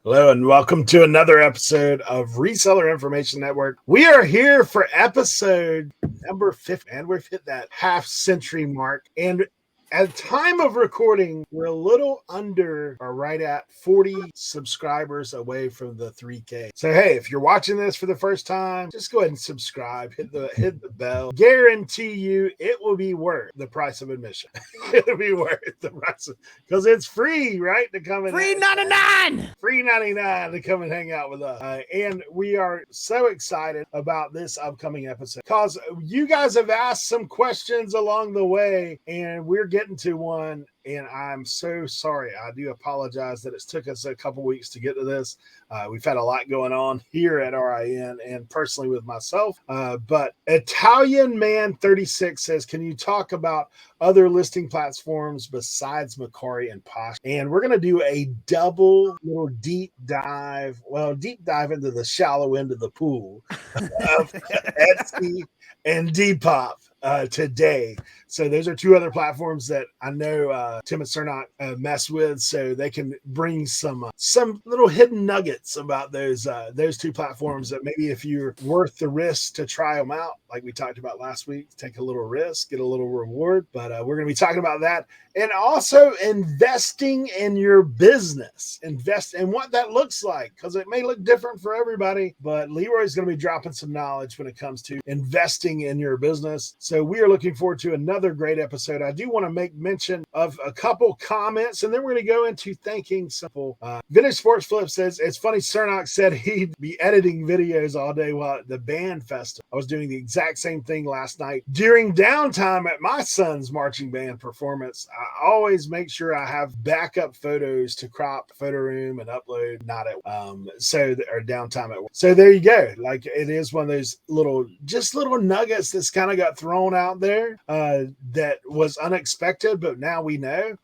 Hello and welcome to another episode of Reseller Information Network. We are here for episode number 50, and we've hit that half-century mark. And at the time of recording, we're a little under or right at 40 subscribers away from the 3K. So hey, if you're watching this for the first time, just go ahead and subscribe, hit the bell. Guarantee you it will be worth the price of admission. It'll be worth the price because it's free, right? To come and free 99. Free 99 to come and hang out with us. And we are so excited about this upcoming episode because you guys have asked some questions along the way, and we're getting to one, and I'm so sorry. I do apologize that it's took us a couple weeks to get to this. We've had a lot going on here at RIN and personally with myself. But Italian Man 36 says, can you talk about other listing platforms besides Macari and Posh? And we're going to do a double little deep dive into the shallow end of the pool of Etsy and Depop today. So those are two other platforms that I know Tim and Cernoch mess with, so they can bring some little hidden nuggets about those two platforms that maybe if you're worth the risk to try them out, like we talked about last week, take a little risk, get a little reward. But we're going to be talking about that, and also investing in your business, invest in what that looks like, because it may look different for everybody. But Leroy's going to be dropping some knowledge when it comes to investing in your business. So we are looking forward to another great episode. I do want to make mention of a couple comments, and then we're going to go into thanking simple. Vintage Sports Flip says, it's funny, Cernoch said he'd be editing videos all day while at the band festival. I was doing the exact same thing last night during downtime at my son's marching band performance. I always make sure I have backup photos to crop Photoroom and upload, not at or downtime at work. So there you go. Like, it is one of those little nuggets that's kind of got thrown out there that was unexpected, but now we know.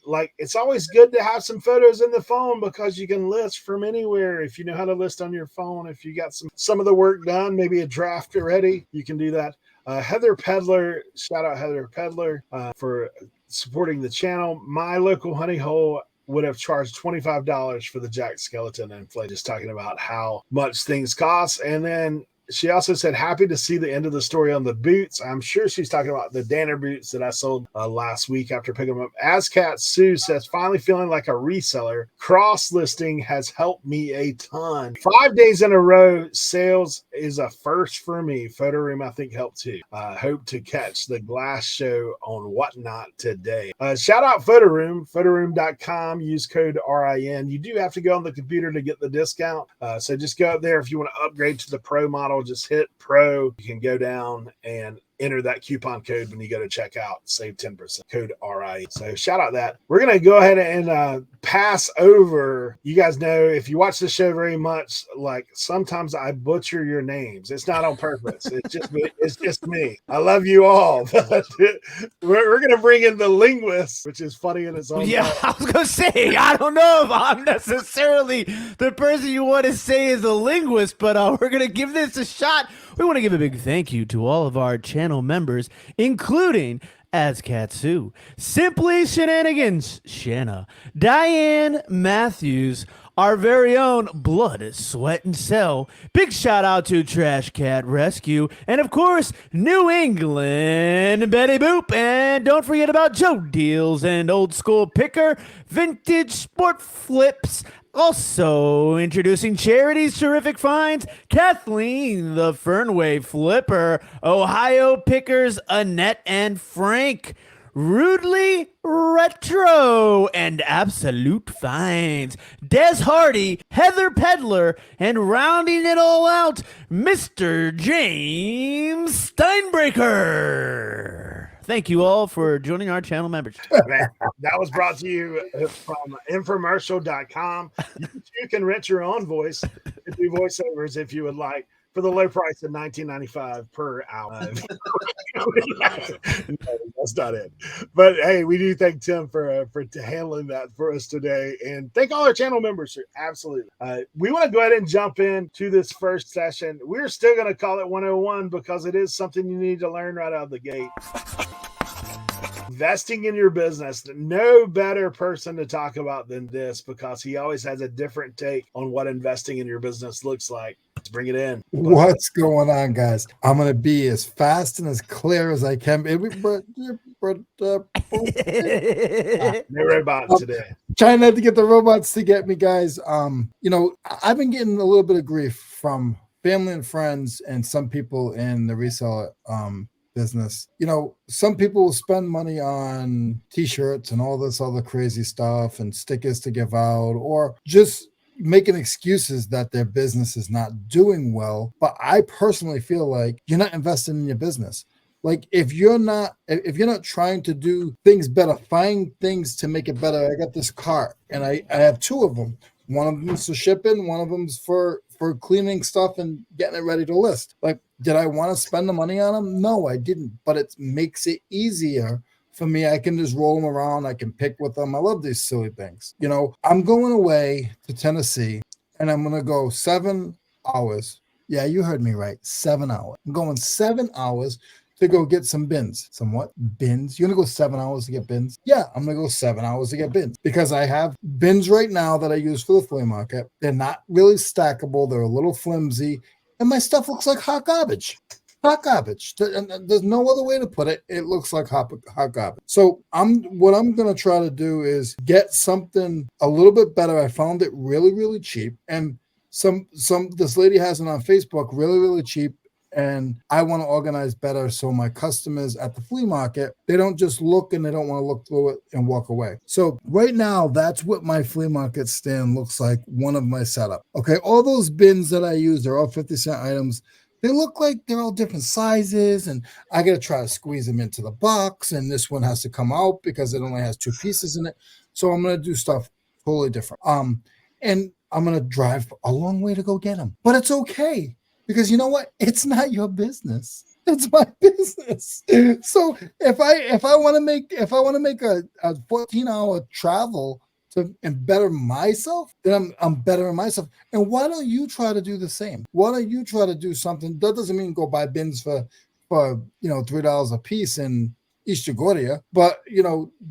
Like, it's always good to have some photos in the phone because you can list from anywhere. If you know how to list on your phone, if you got some of the work done, maybe a draft already, you can do that. Heather Pedler, shout out Heather Pedler for supporting the channel. My local honey hole would have charged $25 for the Jack Skeleton and Flay, just talking about how much things cost. And then she also said, happy to see the end of the story on the boots. I'm sure she's talking about the Danner boots that I sold last week after picking them up. Ascat Sue says, finally feeling like a reseller. Cross-listing has helped me a ton. 5 days in a row, sales is a first for me. Photoroom, I think, helped too. Hope to catch the glass show on Whatnot today. Shout out Photoroom, photoroom.com. Use code RIN. You do have to go on the computer to get the discount. So just go up there if you want to upgrade to the Pro model. Just hit Pro. You can go down and enter that coupon code when you go to checkout. Save 10%. Code RI. So shout out that. We're going to go ahead and pass over. You guys know, if you watch the show very much, like, sometimes I butcher your names. It's not on purpose. It's just me. I love you all. But we're going to bring in the linguist, which is funny in its own Yeah, way. I was going to say, I don't know if I'm necessarily the person you want to say is a linguist, but we're going to give this a shot. We want to give a big thank you to all of our channel members, including Azkatsu, Simply Shenanigans, Shanna, Diane Matthews, our very own Blood, Sweat, and Cell. Big shout out to Trash Cat Rescue, and of course, New England Betty Boop. And don't forget about Joe Deals and Old School Picker, Vintage Sport Flips. Also introducing Charity's Terrific Finds, Kathleen the Fernway Flipper, Ohio Pickers, Annette and Frank, Rudely Retro, and Absolute Finds, Des Hardy, Heather Pedler, and rounding it all out, Mr. James Steinbreaker. Thank you all for joining our channel membership. That was brought to you from infomercial.com. You can rent your own voice and do voiceovers if you would like, for the low price of $19.95 per hour. No, that's not it. But hey, we do thank Tim for handling that for us today, and thank all our channel members. Absolutely. We want to go ahead and jump into this first session. We're still going to call it 101 because it is something you need to learn right out of the gate. investing in your business, no better person to talk about than this, because he always has a different take on what investing in your business looks like. Let's bring it in. What's going on, guys? I'm going to be as fast and as clear as I can. No robots today. Trying not to get the robots to get me, guys. I've been getting a little bit of grief from family and friends and some people in the reseller business. Some people will spend money on t-shirts and all this other crazy stuff and stickers to give out, or just making excuses that their business is not doing well. But I personally feel like you're not investing in your business. Like if you're not trying to do things better, find things to make it better. I got this cart and I have two of them. One of them's for shipping, one of them's for cleaning stuff and getting it ready to list. Like, did I want to spend the money on them? No, I didn't. But it makes it easier for me. I can just roll them around. I can pick with them. I love these silly things. I'm going away to Tennessee and I'm going to go 7 hours. Yeah, you heard me right. 7 hours. I'm going 7 hours to go get some bins. Somewhat bins. You're going to go 7 hours to get bins? Yeah, I'm going to go 7 hours to get bins because I have bins right now that I use for the flea market. They're not really stackable. They're a little flimsy and my stuff looks like hot garbage. Hot garbage. There's no other way to put it. It looks like hot garbage. So what I'm going to try to do is get something a little bit better. I found it really, really cheap. And this lady has it on Facebook, really, really cheap. And I want to organize better so my customers at the flea market, they don't just look and they don't want to look through it and walk away. So right now, that's what my flea market stand looks like, one of my setup. Okay, all those bins that I use, they're all 50-cent items. They look like they're all different sizes, and I got to try to squeeze them into the box, and this one has to come out because it only has 2 pieces in it. So I'm going to do stuff totally different. And I'm going to drive a long way to go get them. But it's okay. Because you know what? It's not your business. It's my business. So if I want to make a 14-hour travel and better myself, then I'm bettering myself. And why don't you try to do the same? Why don't you try to do something? That doesn't mean go buy bins for $3 a piece in East Jugoria, but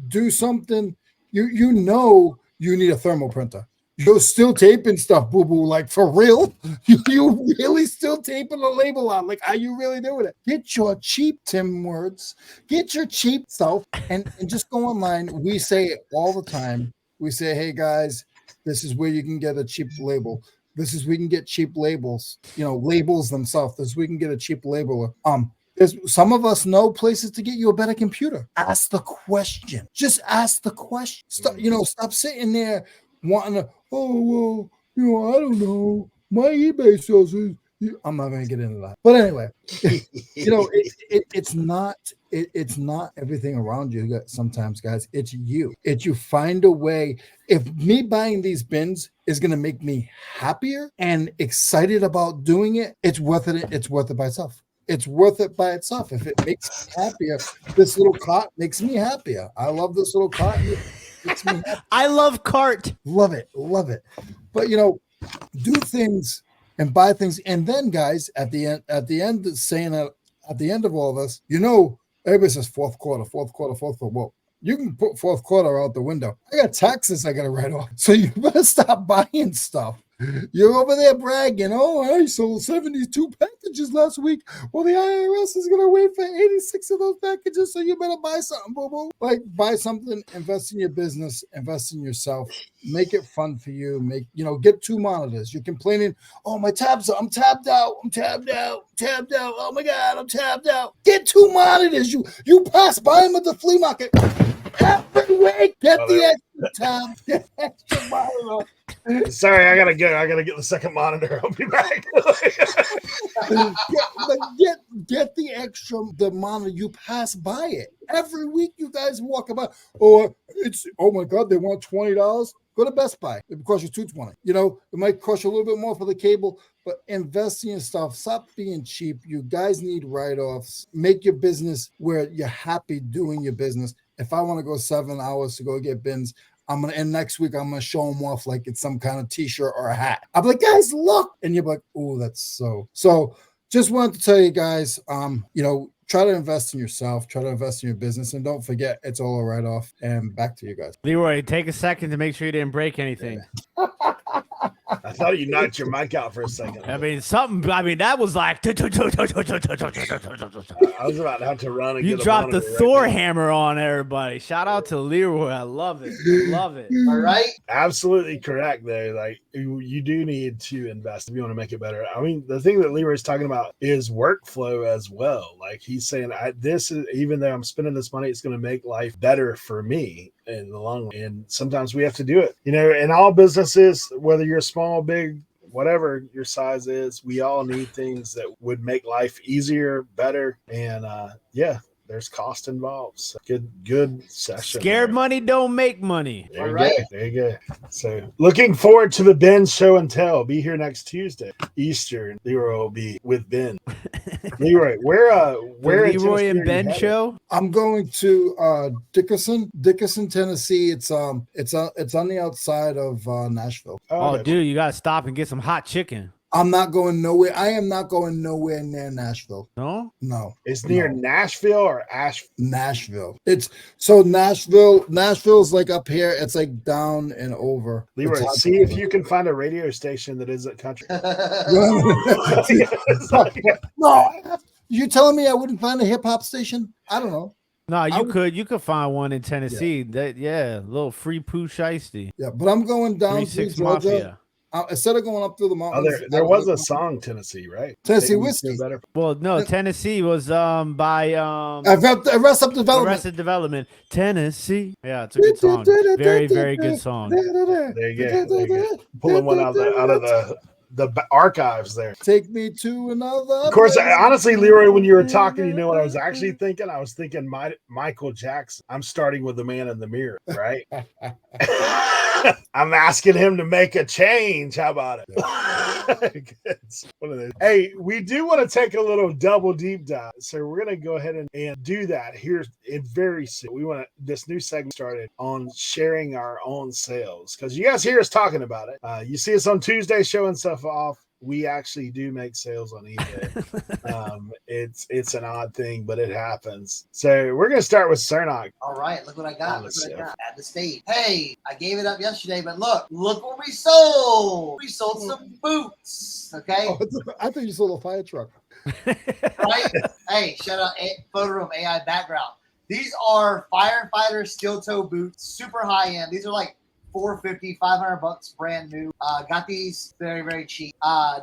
do something. You need a thermal printer. You're still taping stuff, boo-boo, like for real? You really still taping the label on? Like, are you really doing it? Get your cheap Tim words. Get your cheap stuff and just go online. We say it all the time. We say, hey, guys, this is where you can get a cheap label. This is where you can get cheap labels, labels themselves. This is where you can get a cheap labeler. Some of us know places to get you a better computer. Ask the question. Just ask the question. Stop sitting there wanting to, I don't know. My eBay sells it. I'm not going to get into that. But anyway, it's not everything around you sometimes, guys. It's you. You find a way. If me buying these bins is going to make me happier and excited about doing it, it's worth it. It's worth it by itself. It's worth it by itself. If it makes me happier, this little cart makes me happier. I love this little cart. I love cart. Love it. But do things and buy things, and then guys, at the end of all this, everybody says fourth quarter. Well, you can put fourth quarter out the window. I got taxes I got to write off, so you better stop buying stuff. You're over there bragging, I sold 72 packages last week. Well, the IRS is going to wait for 86 of those packages, so you better buy something, boo-boo. Like, buy something, invest in your business, invest in yourself, make it fun for you. Get 2 monitors. You're complaining, I'm tabbed out. Oh my God, I'm tabbed out. Get 2 monitors. You pass by them at the flea market. Every week, get the extra tab, get extra monitor. Sorry, I gotta get the second monitor. I'll be back. get the monitor. You pass by it every week. You guys walk about. Oh my God, they want $20. Go to Best Buy. It costs you $220. It might cost you a little bit more for the cable, but invest in your stuff. Stop being cheap. You guys need write-offs. Make your business where you're happy doing your business. If I want to go 7 hours to go get bins, and next week I'm gonna show them off like it's some kind of t-shirt or a hat. I'm like, guys, look, and you're like, oh, that's so. Just wanted to tell you guys, try to invest in yourself, try to invest in your business, and don't forget it's all a write-off. And back to you guys. Leroy, take a second to make sure you didn't break anything. I thought you knocked your mic out for a second. I mean, that was like. I was about to have to run and You get dropped the right Thor now. hammer on everybody. Shout out to Leroy. I love it. I love it. All right. Absolutely correct there. Like you do need to invest if you want to make it better. I mean, the thing that Leroy's talking about is workflow as well. Like he's saying, this is, even though I'm spending this money, it's going to make life better for me in the long run. And sometimes we have to do it. You know, in all businesses, whether you're small, big, whatever your size is, we all need things that would make life easier, better, and there's cost involved. So good session. Scared there. money don't make money. There you All right. go. There you go. So looking forward to the Ben show and tell. Be here next Tuesday, Easter. Leroy will be with Ben. Leroy, where The in Leroy Tennessee and are you Ben headed? show. I'm going to Dickerson, Tennessee. It's on the outside of Nashville. Oh, okay. dude, you gotta stop and get some hot chicken. I'm not going nowhere. I am not going nowhere near Nashville. No? No. It's near No. Nashville or Asheville? Nashville. It's so Nashville's like up here. It's like down and over. Leroy, It's see if you can find a radio station that isn't country. It's like- No, you telling me I wouldn't find a hip hop station? I don't know. No, you would- could find one in Tennessee. A little free poo shiesty. Yeah, but I'm going down through 3-6 Georgia. Mafia. Instead of going up through the Oh, mountains. there was a song, Tennessee, right? Tennessee Maybe whiskey. better. Well, no, Tennessee was by Arrest Up Development. Arrested Development. Tennessee. Yeah, it's a good song. Very, very good song. There you go. There you go. Pulling one out of the archives there. Take me to another. Of course, place. honestly, Leroy, when you were talking, you know what I was actually thinking? I was thinking Michael Jackson. I'm starting with the man in the mirror, right? I'm asking him to make a change. How about it? It's one of those. Hey, we do want to take a little double deep dive. So we're going to go ahead and do that here in very soon. We want this new segment started on sharing our own sales because you guys hear us talking about it. You see us on Tuesday showing stuff off. We actually do make sales on eBay. It's an odd thing, but it happens. So we're gonna start with Cernoch. All right, look what I got. Look Let's what I see. got. At the stage. Hey, I gave it up yesterday, but look what we sold. We sold some boots. Okay. Oh, I thought you sold a fire truck. Right? Hey, shout out Photoroom AI background. These are firefighter steel toe boots, super high end. These are like $450, $500 brand new. Got these very, very cheap.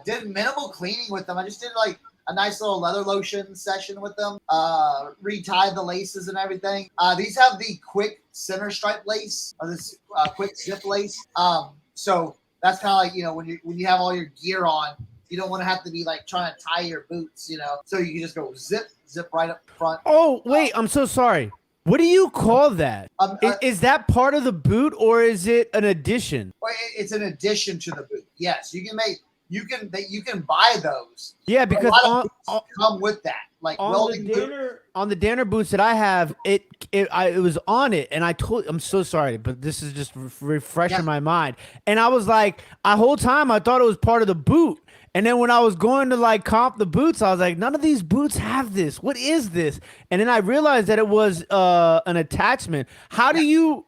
Did minimal cleaning with them. I just did like a nice little leather lotion session with them. Retied the laces and everything. These have the quick center stripe lace or this quick zip lace. So that's kind of like, you know, when you have all your gear on, you don't want to have to be like trying to tie your boots, you know. So you can just go zip right up front. Oh, wait, I'm so sorry. What do you call that? Is that part of the boot or is it an addition? It's an addition to the boot. Yes, you can buy those. Yeah, because a lot of boots come with that, like welding boot. on the Danner boots that I have, it was on it, and I'm so sorry, but this is just refreshing my mind. And I was like, the whole time I thought it was part of the boot. And then when I was going to like comp the boots, I was like, none of these boots have this. What is this? And then I realized that it was an attachment. How do you,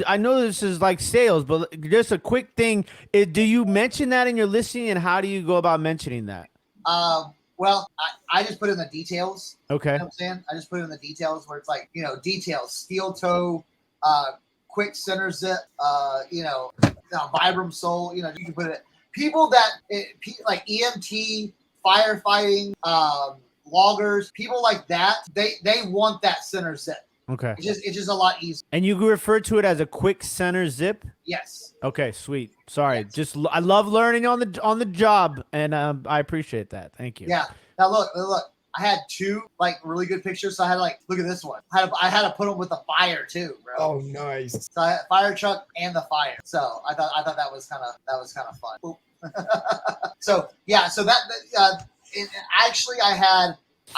I know this is like sales, but just a quick thing. Do you mention that in your listing, and how do you go about mentioning that? Well, I just put in the details. Okay. You know what I'm saying? I just put in the details where it's like, you know, details, steel toe, quick center zip, Vibram sole, you know, you can put it. People that like EMT, firefighting, loggers, people like that, they want that center zip. Okay. It's just a lot easier. And you refer to it as a quick center zip? Yes. Okay, sweet. Sorry. Yes. I love learning on the job, and I appreciate that. Thank you. Yeah. Now look. I had two like really good pictures, so I had to like look at this one. I had to put them with the fire too, bro. Oh, nice. So I had fire truck and the fire. So I thought that was kind of fun. So yeah, so actually I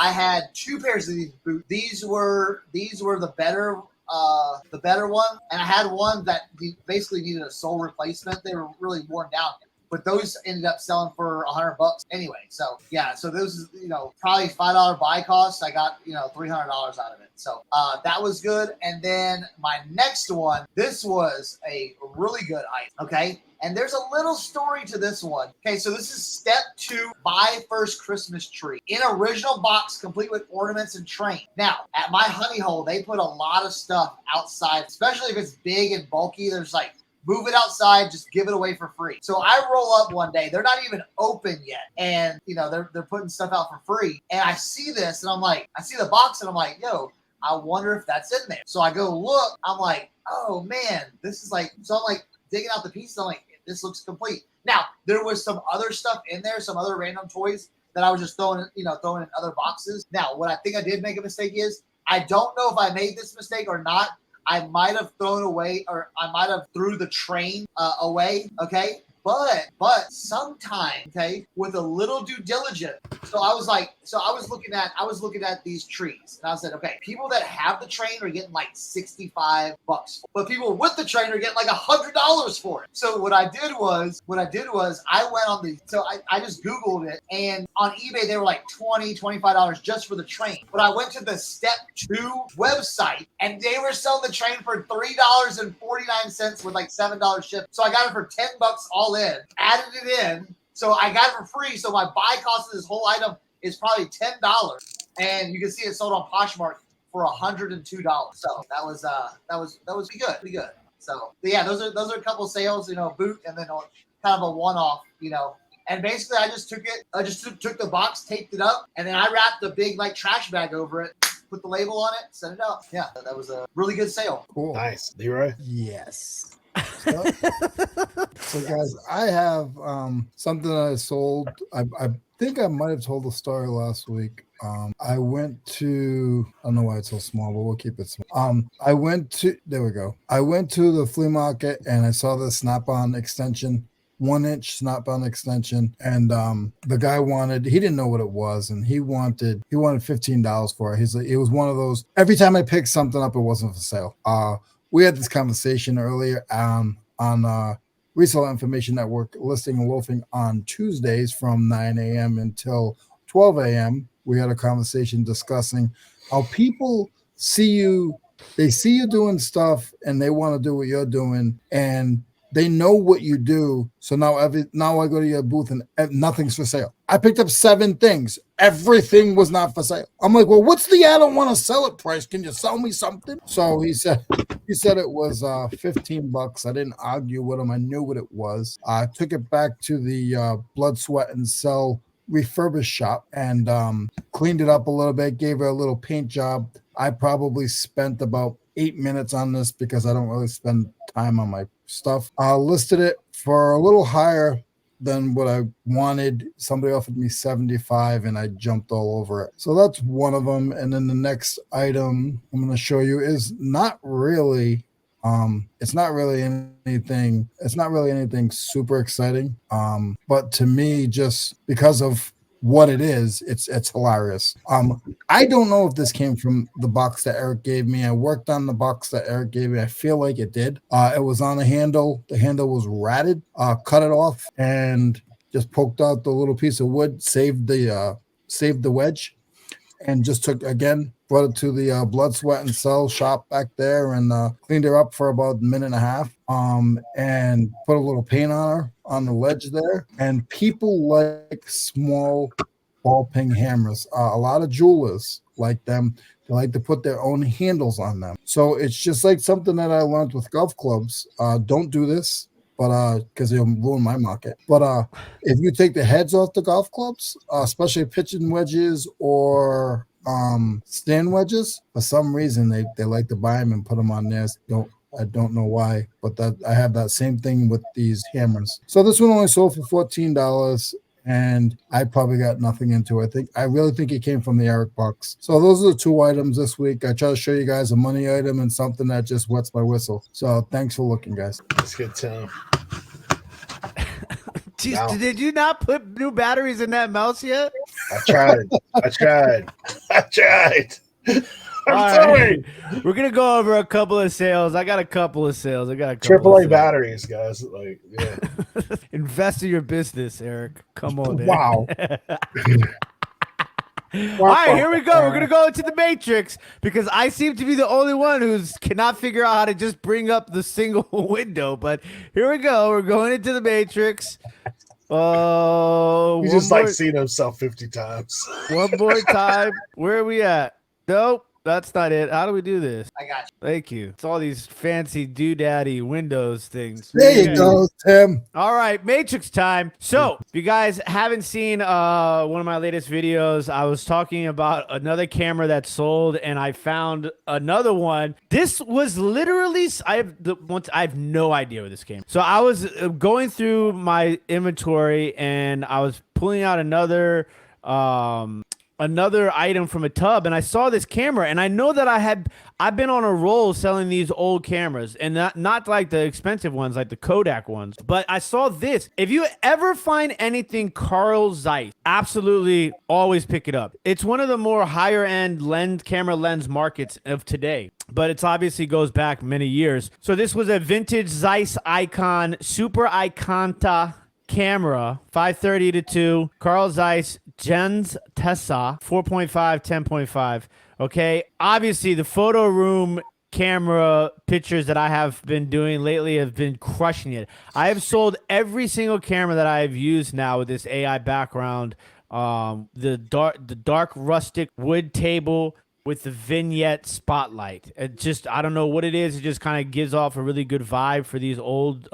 had two pairs of these boots. These were the better one, and I had one that basically needed a sole replacement. They were really worn down. but those ended up selling for $100 anyway. So yeah, so those is, probably $5 buy cost. I got, $300 out of it. So that was good. And then my next one, this was a really good item. Okay. And there's a little story to this one. Okay, so this is step 2, buy first Christmas tree. In original box, complete with ornaments and train. Now, at my honey hole, they put a lot of stuff outside, especially if it's big and bulky. There's like, move it outside, just give it away for free. So I roll up one day, they're not even open yet. And, they're putting stuff out for free. And I see this, and I'm like, I see the box, and I'm like, yo, I wonder if that's in there. So I go look, I'm like, oh man, this is like, so I'm like digging out the pieces, I'm like, this looks complete. Now, there was some other stuff in there, some other random toys that I was just throwing in other boxes. Now, what I think I did make a mistake is, I don't know if I made this mistake or not. I might have thrown away, or I might have threw the train away, okay? But sometime, okay, with a little due diligence. So I was looking at these trees, and I said, okay, people that have the train are getting like $65, but people with the train are getting like $100 for it. So what I did was I went on I just Googled it, and on eBay they were like $20, $25 just for the train. But I went to the step 2 website, and they were selling the train for $3.49 with like $7 ship. So I got it for $10 all in, added it in. So I got it for free. So my buy cost of this whole item is probably $10. And you can see it sold on Poshmark for $102. So that was pretty good. So yeah, those are a couple of sales, boot, and then kind of a one-off, And basically I just took it, took the box, taped it up, and then I wrapped a big like trash bag over it, put the label on it, sent it out. Yeah, that was a really good sale. Cool. Nice. Leroy? Yes. So guys, I have something I sold. I think I might have told the story last week. I went to, I don't know why it's so small, but we'll keep it small. I went to the flea market, and I saw the snap-on extension, 1-inch snap-on extension, and the guy he didn't know what it was, and he wanted $15 for it. It was one of those, every time I picked something up, it wasn't for sale. We had this conversation earlier on Reseller Information Network, listing and loafing on Tuesdays from 9 a.m. until 12 a.m. We had a conversation discussing how people see you doing stuff, and they want to do what you're doing, and they know what you do. So now I go to your booth and nothing's for sale. I picked up 7 things. Everything was not for sale. I'm like, well, what's the I don't want to sell it price? Can you sell me something? So he said it was $15. I didn't argue with him. I knew what it was. I took it back to the Blood, Sweat, and Sell refurbished shop and cleaned it up a little bit, gave her a little paint job. I probably spent about 8 minutes on this because I don't really spend time on my stuff. I listed it for a little higher than what I wanted. Somebody offered me $75, and I jumped all over it. So that's one of them. And then the next item I'm going to show you is not really anything super exciting. But to me, just because of what it is, it's hilarious. I don't know if this came from the box that Eric gave me. I worked on the box that Eric gave me. I feel like it did. It was on a handle. The handle was ratted. Cut it off and just poked out the little piece of wood, saved the wedge, and just brought it to the Blood, Sweat, and Sell shop back there, and cleaned her up for about a minute and a half, and put a little paint on her on the ledge there. And people like small ball peen hammers. A lot of jewelers like them. They like to put their own handles on them. So it's just like something that I learned with golf clubs. Don't do this, but because it'll ruin my market. But if you take the heads off the golf clubs, especially pitching wedges or stand wedges, for some reason they like to buy them and put them on theirs. I don't know why, but I have that same thing with these hammers. So this one only sold for $14, and I probably got nothing into it. I really think it came from the Eric box. So those are the 2 items this week. I try to show you guys a money item and something that just wets my whistle. So thanks for looking, guys. That's good to know. Jeez, Wow. Did you not put new batteries in that mouse yet? I tried. I'm All sorry. right. We're gonna go over a couple of sales. I got a couple of sales. AAA batteries, guys. Like, yeah. Invest in your business, Eric. Come on, man. Wow. All right, here we go. We're gonna go into the Matrix because I seem to be the only one who's cannot figure out how to just bring up the single window. But here we go. We're going into the Matrix. Oh, He's just like seen himself 50 times. one more time. Where are we at? Nope, that's not it. How do we do this? I got you. Thank you. It's all these fancy doodaddy Windows things. There you go, Tim. All right, Matrix time. So, if you guys haven't seen one of my latest videos, I was talking about another camera that sold, and I found another one. This was literally I have no idea where this came. So I was going through my inventory, and I was pulling out another item from a tub, and I saw this camera, and I know that I've been on a roll selling these old cameras, and not like the expensive ones, like the Kodak ones, but I saw this. If you ever find anything Carl Zeiss, absolutely always pick it up. It's one of the more higher end camera lens markets of today, but it's obviously goes back many years. So this was a vintage Zeiss Icon Super Iconta camera, 530-2, Carl Zeiss Gens Tessa 4.5 10.5. Okay, obviously the photo room camera pictures that I have been doing lately have been crushing it. I have sold every single camera that I have used now with this AI background. The dark rustic wood table with the vignette spotlight. It just, I don't know what it is. It just kind of gives off a really good vibe for these old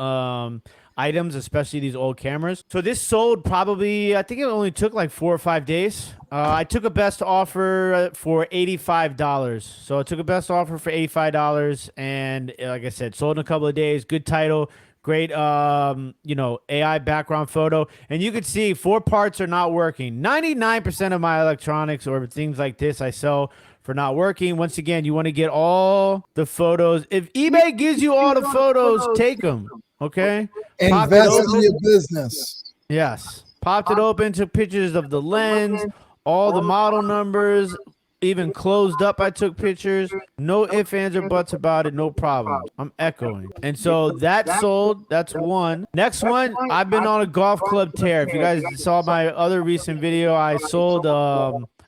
items, especially these old cameras. So this sold probably, I think it only took like 4 or 5 days. I took a best offer for $85. So I took a best offer for $85, and like I said, sold in a couple of days. Good title. Great, AI background photo. And you can see 4 parts are not working. 99% of my electronics or things like this I sell for not working. Once again, you want to get all the photos. If eBay gives you all the photos, take them. Okay? Invest in your business. Yes. Popped it open, took pictures of the lens, all the model numbers, even closed up. I took pictures. No ifs, ands, or buts about it. No problem. I'm echoing. And so that sold. That's one. Next one, I've been on a golf club tear. If you guys saw my other recent video, I sold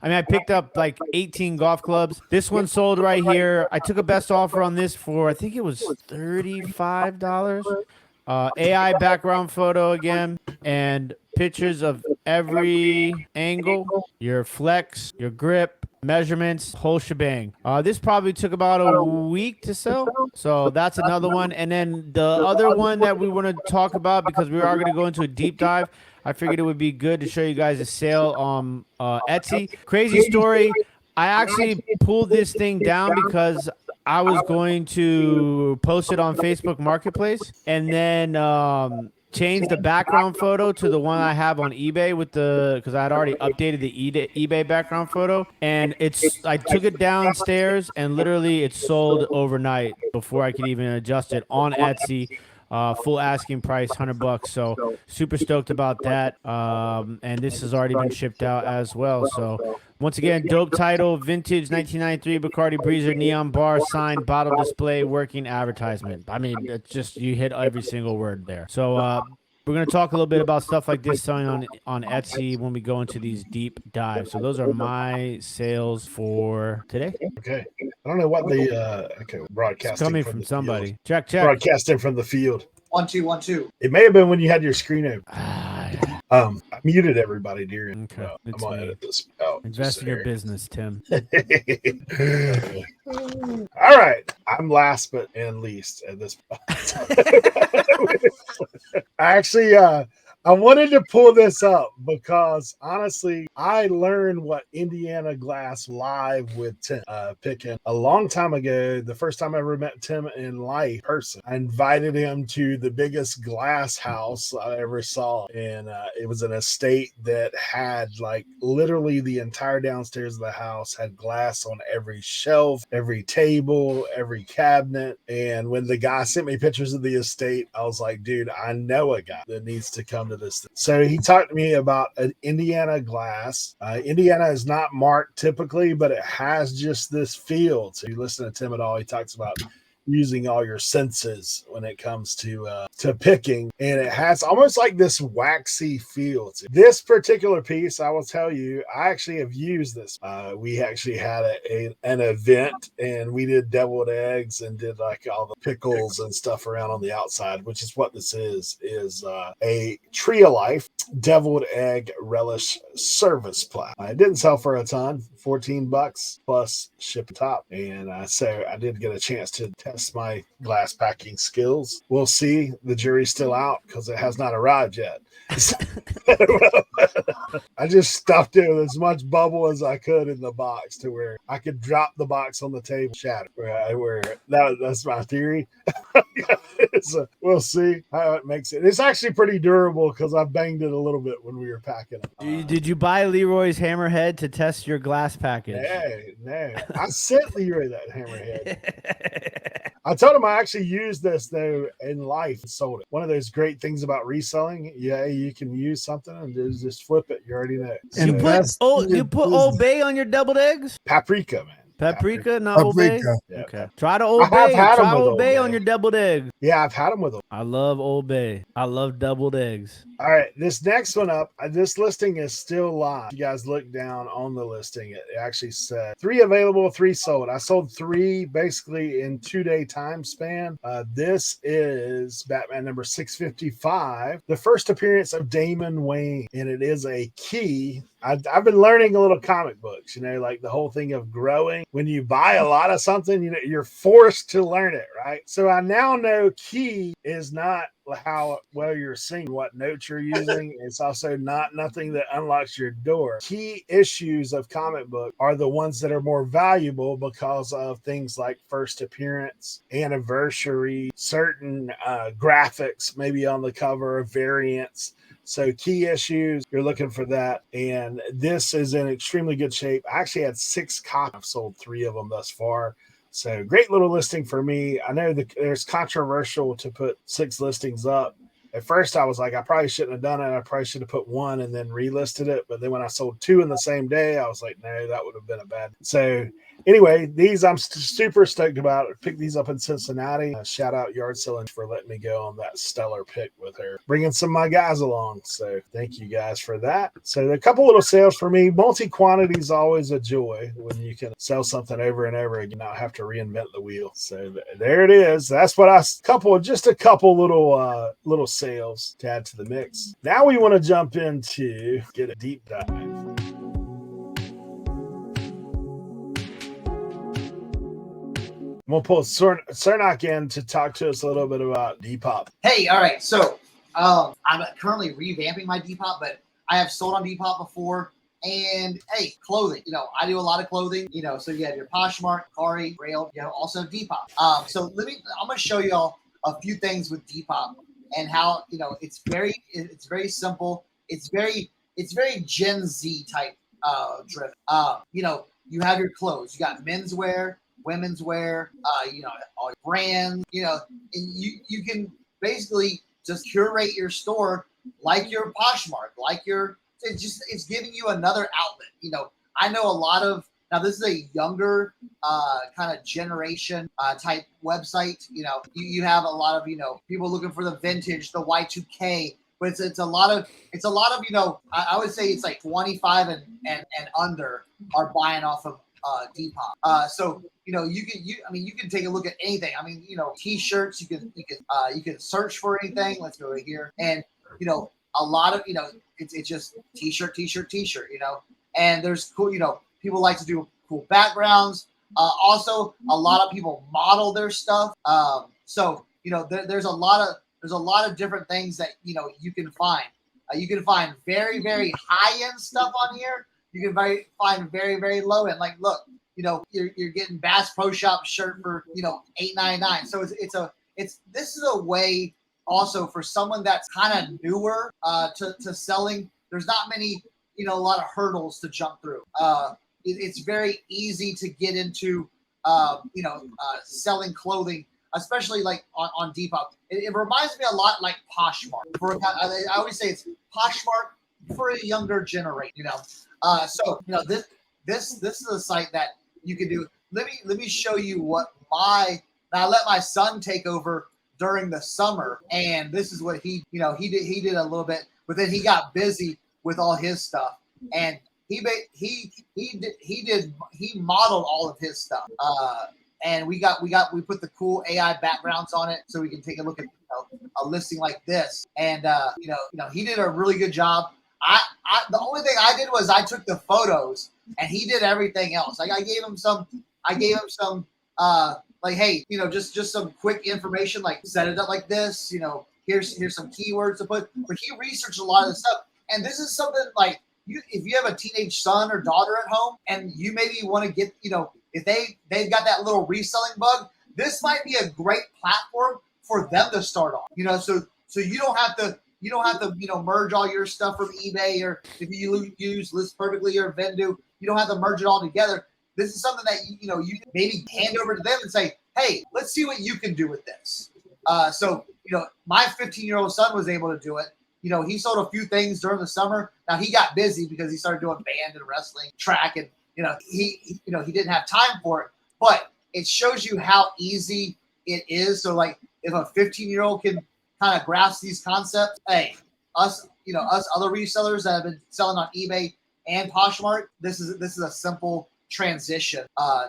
I picked up like 18 golf clubs. This one sold right here. I took a best offer on this for, I think it was $35. AI background photo again, and pictures of every angle, your flex, your grip, measurements, whole shebang. This probably took about a week to sell. So that's another one. And then the other one that we want to talk about, because we are going to go into a deep dive, I figured it would be good to show you guys a sale on Etsy. Crazy story. I actually pulled this thing down because I was going to post it on Facebook Marketplace, and then change the background photo to the one I have on eBay because I had already updated the eBay background photo, and I took it downstairs, and literally it sold overnight before I could even adjust it on Etsy. Full asking price, $100. So super stoked about that. And this has already been shipped out as well. So once again, dope title, vintage 1993 Bacardi Breezer neon bar, signed, bottle display, working advertisement. I mean, it's just, you hit every single word there. So we're going to talk a little bit about stuff like this selling on Etsy when we go into these deep dives. So those are my sales for today. Okay. I don't know what the broadcasting it's coming from somebody. Field. Check. Broadcasting from the field. 1 2 1 2. It may have been when you had your screen open. I muted everybody during. Okay. I'm gonna edit this out. Invest in your business, Tim. All right. I'm last but and least at this point. I wanted to pull this up because honestly, I learned what Indiana Glass live with Tim Pickin a long time ago. The first time I ever met Tim in life person, I invited him to the biggest glass house I ever saw. And it was an estate that had like literally the entire downstairs of the house had glass on every shelf, every table, every cabinet. And when the guy sent me pictures of the estate, I was like, dude, I know a guy that needs to come onto this thing. So he talked to me about an Indiana glass. Indiana is not marked typically, but it has just this feel. So you listen to Tim at all, he talks about using all your senses when it comes to picking, and it has almost like this waxy feel to it. This particular piece, I will tell you, I actually have used this. We actually had an event, and we did deviled eggs and did like all the pickles and stuff around on the outside, which is what this is a Tree of Life deviled egg relish service plat. It didn't sell for a ton, $14 plus ship top, and so I did get a chance to test my glass packing skills. We'll see. The jury's still out because it has not arrived yet. I just stuffed it with as much bubble as I could in the box to where I could drop the box on the table, shatter. That's my theory. So we'll see how it makes it. It's actually pretty durable because I banged it a little bit when we were packing it. Did you buy Leroy's hammerhead to test your glass package? No. I sent Leroy that hammerhead. I told him I actually used this though in life and sold it. One of those great things about reselling, you can use something and just flip it. You already know. You put Old Bay on your deviled eggs? Paprika, man. Paprika, not Old Bay? Yeah. Okay. Try the Old Bay. Try Old Bay on your deviled eggs. Yeah, I've had them with them. I love Old Bay. I love deviled eggs. All right, this next one up, this listing is still live. You guys look down on the listing. It actually said 3 available, 3 sold. I sold 3 basically in 2-day time span. This is Batman number 655, the first appearance of Damon Wayne, and it is a key. I've been learning a little comic books, like the whole thing of growing. When you buy a lot of something, you're forced to learn it, right? So I now know key is not how well you're seeing, what notes you're using. It's also not nothing that unlocks your door. Key issues of comic book are the ones that are more valuable because of things like first appearance, anniversary, certain graphics maybe on the cover, variants. So key issues, you're looking for that. And this is in extremely good shape. I actually had 6 copies. I've sold 3 of them thus far. So great little listing for me. I know that there's controversial to put 6 listings up. At first I was like, I probably shouldn't have done it. I probably should have put 1 and then relisted it. But then when I sold 2 in the same day, I was like, no, that would have been a bad. So anyway, these I'm super stoked about. I picked these up in Cincinnati. Shout out Yard Selling for letting me go on that stellar pick with her, bringing some of my guys along. So thank you guys for that. So a couple little sales for me. Multi-quantity is always a joy when you can sell something over and over again, not have to reinvent the wheel. So there it is. That's what just a couple little sales to add to the mix. Now we want to jump into get a deep dive. We'll pull Cernoch in to talk to us a little bit about Depop. Hey, all right. So I'm currently revamping my Depop, but I have sold on Depop before. And hey, clothing. I do a lot of clothing. So you have your Poshmark, Kari, Rail. Also Depop. So I'm going to show y'all a few things with Depop and how it's very simple. It's very Gen Z type driven. You have your clothes. You got menswear, women's wear, all your brands, and you can basically just curate your store like your Poshmark, it's giving you another outlet. I know a lot of, now this is a younger kind of generation type website. You have a lot of, people looking for the vintage, the Y2K, but it's a lot of, I would say it's like 25 and under are buying off of Depop. So you can take a look at anything. T-shirts. You can search for anything. Let's go right here, and a lot of it's just T-shirt. And there's cool. People like to do cool backgrounds. Also, a lot of people model their stuff. So there's a lot of different things that you can find. You can find very, very high end stuff on here. You can find very, very low end. Like, look, you're getting Bass Pro Shop shirt for $8.99. So this is a way also for someone that's kind of newer to selling. There's not many a lot of hurdles to jump through. It's very easy to get into selling clothing, especially like on Depop. It reminds me a lot like Poshmark. I always say it's Poshmark for a younger generation. So this is a site that you can do. Let me show you what I let my son take over during the summer, and this is what he did a little bit, but then he got busy with all his stuff, and he modeled all of his stuff. And we put the cool AI backgrounds on it, so we can take a look at a listing like this. And he did a really good job. The only thing I did was I took the photos, and he did everything else. Like I gave him some like, hey, just some quick information, like set it up like this. Here's some keywords to put. But he researched a lot of the stuff, and this is something like if you have a teenage son or daughter at home, and you maybe want to get if they've got that little reselling bug, this might be a great platform for them to start on. So you don't have to merge all your stuff from eBay, or if you use List Perfectly or Vendoo, you don't have to merge it all together. This is something that you maybe hand over to them and say, hey, let's see what you can do with this. So my 15-year-old son was able to do it. He sold a few things during the summer. Now he got busy because he started doing band and wrestling, track, and he didn't have time for it. But it shows you how easy it is. So like if a 15-year-old can kind of grasp these concepts, hey, us other resellers that have been selling on eBay and Poshmark, this is a simple transition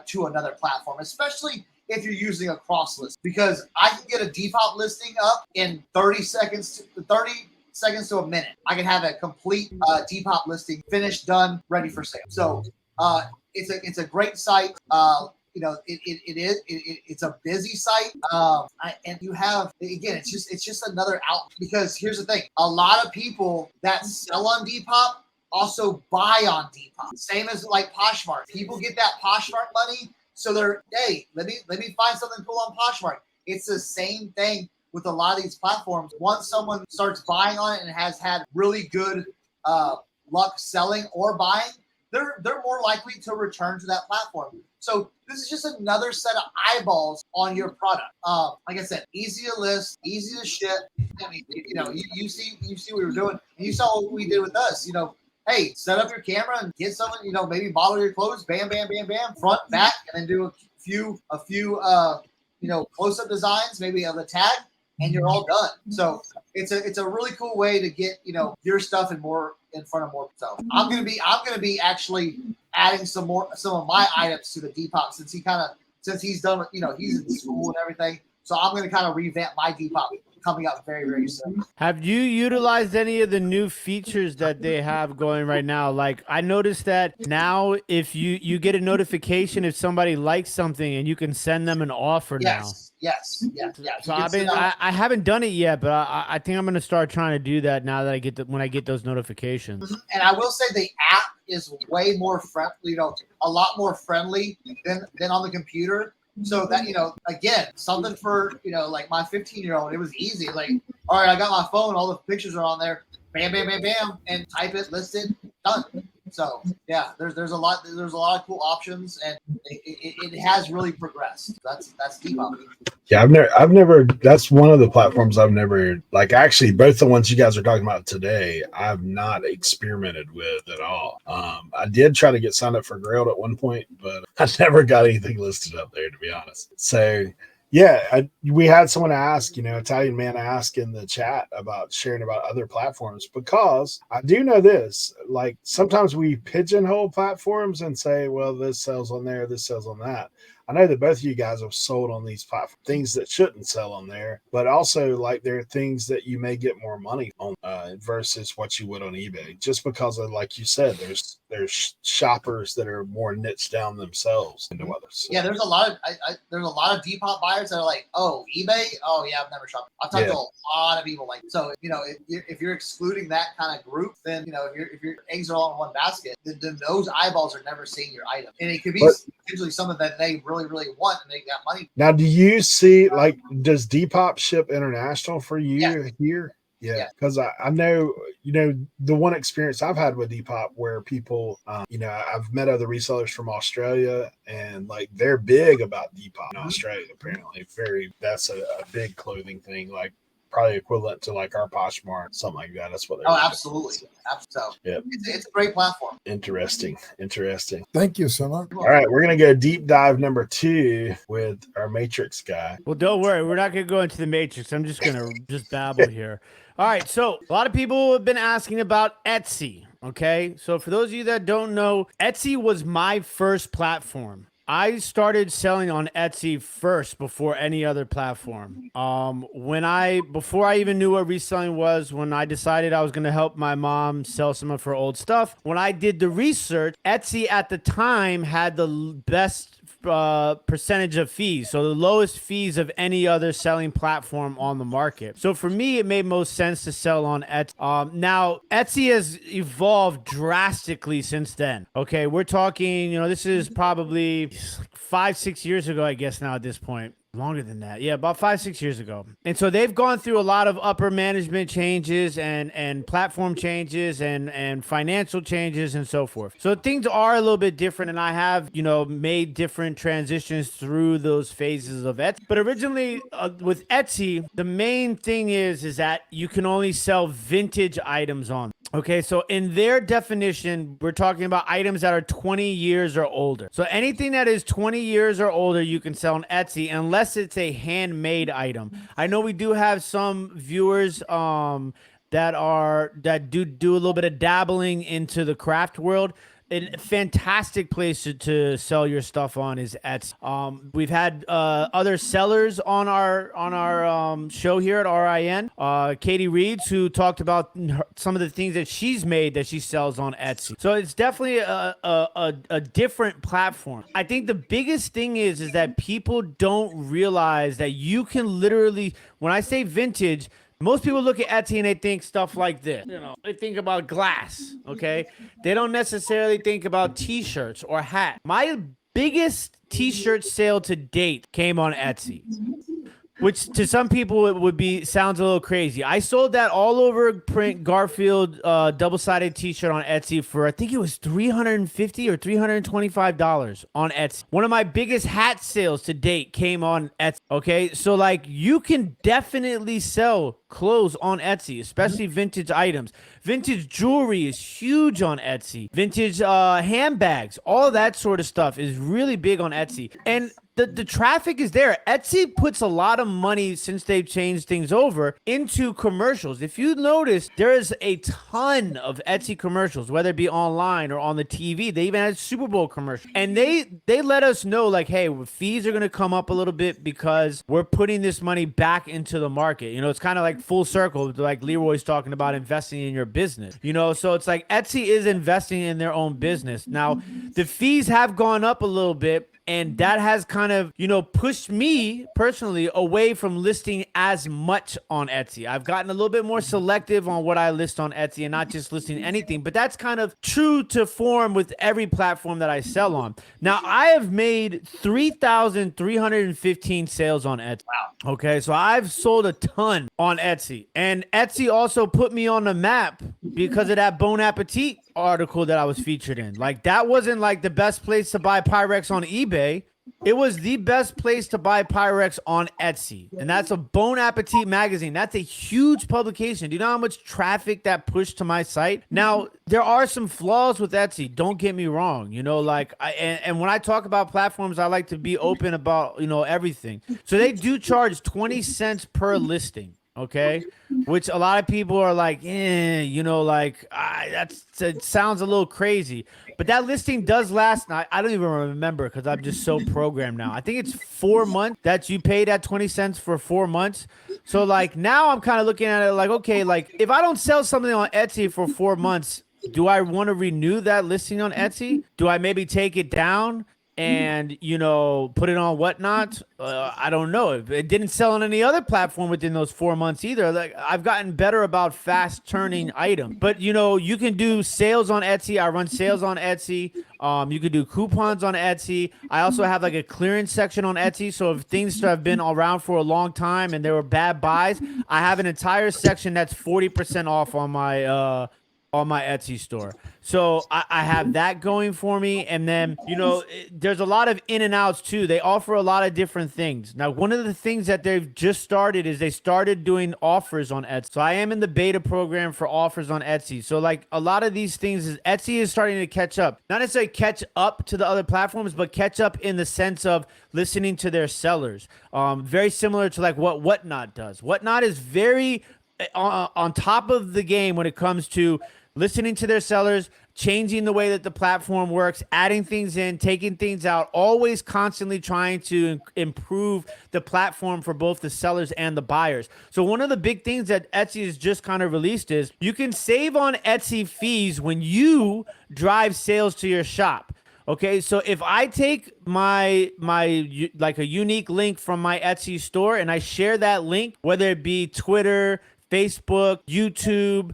to another platform, especially if you're using a Crosslisting, because I can get a Depop listing up in 30 seconds to a minute. I can have a complete Depop listing finished, done, ready for sale. So it's a great site. It's a busy site. And you have, again, it's just another out, because here's the thing. A lot of people that sell on Depop also buy on Depop. Same as like Poshmark. People get that Poshmark money, so they're, hey, let me find something cool on Poshmark. It's the same thing with a lot of these platforms. Once someone starts buying on it and has had really good luck selling or buying, they're more likely to return to that platform. So this is just another set of eyeballs on your product. Like I said, easy to list, easy to ship. I mean, you see what we were doing, and you saw what we did with us. Hey, set up your camera and get someone, maybe model your clothes, bam, bam, bam, bam, front, back, and then do a few close-up designs, maybe of the tag, and you're all done. So it's a really cool way to get your stuff in front of more. So I'm gonna be actually adding some of my items to the Depop since he's done with he's in school and everything. So I'm gonna kind of revamp my Depop coming up very, very soon. Have you utilized any of the new features that they have going right now? Like I noticed that now if you get a notification if somebody likes something, and you can send them an offer now. Yes. So I haven't done it yet, but I think I'm going to start trying to do that now that when I get those notifications. And I will say the app is way more friendly, a lot more friendly than on the computer. So that, again, something for, like my 15-year-old, it was easy. Like, all right, I got my phone, all the pictures are on there, bam, bam, bam, bam, and type it, list it, done. So yeah, there's a lot of cool options, and it has really progressed. That's Depop. Yeah, I've never. That's one of the platforms I've never, like, actually both the ones you guys are talking about today, I've not experimented with at all. I did try to get signed up for Grailed at one point, but I never got anything listed up there, to be honest. So yeah, we had someone ask, Italian man ask in the chat about sharing about other platforms, because I do know this, like sometimes we pigeonhole platforms and say, well, this sells on there, this sells on that. I know that both of you guys have sold on these platforms, things that shouldn't sell on there, but also like there are things that you may get more money on versus what you would on eBay, just because of, like you said, there's shoppers that are more niched down themselves into others. Yeah, there's a lot of Depop buyers that are like, oh, eBay, oh yeah, I've never shopped. I've talked to a lot of people like, so if you're excluding that kind of group, then if your eggs are all in one basket, then those eyeballs are never seeing your item, and it could be potentially something that they really want and they got money. Now, do you see, like, does Depop ship international for you here? Yeah, because I know, the one experience I've had with Depop where people, I've met other resellers from Australia, and like they're big about Depop in Australia. Apparently, that's a big clothing thing, like probably equivalent to like our Poshmark, something like that. That's what they're. Oh, absolutely. So yeah, it's a great platform. Interesting. Thank you, Cernoch. All right, we're gonna go deep dive number 2 with our Matrix guy. Well, don't worry. We're not going to go into the Matrix. I'm just going to just babble here. All right. So a lot of people have been asking about Etsy. Okay. So for those of you that don't know, Etsy was my first platform. I started selling on Etsy first before any other platform. Before I even knew what reselling was, when I decided I was going to help my mom sell some of her old stuff, when I did the research, Etsy at the time had the best percentage of fees, so the lowest fees of any other selling platform on the market. So for me, it made most sense to sell on Etsy. Now Etsy has evolved drastically since then. Okay, we're talking, this is probably 5-6 years ago, I guess now at this point. Longer than that. Yeah, about 5-6 years ago. And so they've gone through a lot of upper management changes and platform changes and financial changes and so forth. So things are a little bit different, and I have, made different transitions through those phases of Etsy. But originally with Etsy, the main thing is that you can only sell vintage items on. Okay, so in their definition, we're talking about items that are 20 years or older. So anything that is 20 years or older, you can sell on Etsy unless it's a handmade item. I know we do have some viewers that do a little bit of dabbling into the craft world. A fantastic place to sell your stuff on is Etsy. We've had other sellers on our show here at RIN. Katie Reeds, who talked about some of the things that she's made that she sells on Etsy. So it's definitely a different platform. I think the biggest thing is that people don't realize that you can literally, when I say vintage, most people look at Etsy and they think stuff like this. They think about glass, okay? They don't necessarily think about t-shirts or hats. My biggest t-shirt sale to date came on Etsy, which to some people it sounds a little crazy. I sold that all over print Garfield double-sided t-shirt on Etsy for, I think it was $350 or $325 on Etsy. One of my biggest hat sales to date came on Etsy. Okay, so like you can definitely sell clothes on Etsy, especially vintage items. Vintage jewelry is huge on Etsy. Vintage handbags, all that sort of stuff is really big on Etsy. And the traffic is there. Etsy puts a lot of money, since they've changed things over, into commercials. If you notice, there is a ton of Etsy commercials, whether it be online or on the TV. They even had Super Bowl commercials. And they let us know, like, hey, fees are going to come up a little bit because we're putting this money back into the market. It's kind of like full circle, like Leroy's talking about investing in your business. So it's like Etsy is investing in their own business. Now, the fees have gone up a little bit, and that has kind of, pushed me personally away from listing as much on Etsy. I've gotten a little bit more selective on what I list on Etsy and not just listing anything. But that's kind of true to form with every platform that I sell on. Now, I have made 3,315 sales on Etsy. Wow. Okay, so I've sold a ton on Etsy. And Etsy also put me on the map because of that Bon Appetit article that I was featured in. Like, that wasn't like the best place to buy Pyrex on eBay. It was the best place to buy Pyrex on Etsy. And that's a Bon Appetit magazine. That's a huge publication. Do you know how much traffic that pushed to my site? Now, there are some flaws with Etsy. Don't get me wrong. And when I talk about platforms, I like to be open about, everything. So they do charge 20 cents per listing. Okay, which a lot of people are like, it sounds a little crazy. But that listing does last. I don't even remember because I'm just so programmed now. I think it's 4 months that you pay that 20 cents for 4 months. So like now I'm kind of looking at it like, okay, like if I don't sell something on Etsy for 4 months, do I want to renew that listing on Etsy? Do I maybe take it down and put it on Whatnot. I don't know. It didn't sell on any other platform within those 4 months either. Like, I've gotten better about fast turning items. But you can do sales on Etsy. I run sales on Etsy. You could do coupons on Etsy. I also have like a clearance section on Etsy. So if things have been around for a long time and there were bad buys, I have an entire section that's 40% off on my Etsy store. So I have that going for me. And then, there's a lot of in and outs too. They offer a lot of different things. Now, one of the things that they've just started is they started doing offers on Etsy. So I am in the beta program for offers on Etsy. So like a lot of these things is Etsy is starting to catch up. Not necessarily catch up to the other platforms, but catch up in the sense of listening to their sellers. Very similar to like what Whatnot does. Whatnot is very on top of the game when it comes to listening to their sellers, changing the way that the platform works, adding things in, taking things out, always constantly trying to improve the platform for both the sellers and the buyers. So one of the big things that Etsy has just kind of released is you can save on Etsy fees when you drive sales to your shop. Okay, so if I take my like a unique link from my Etsy store and I share that link, whether it be Twitter, Facebook, YouTube,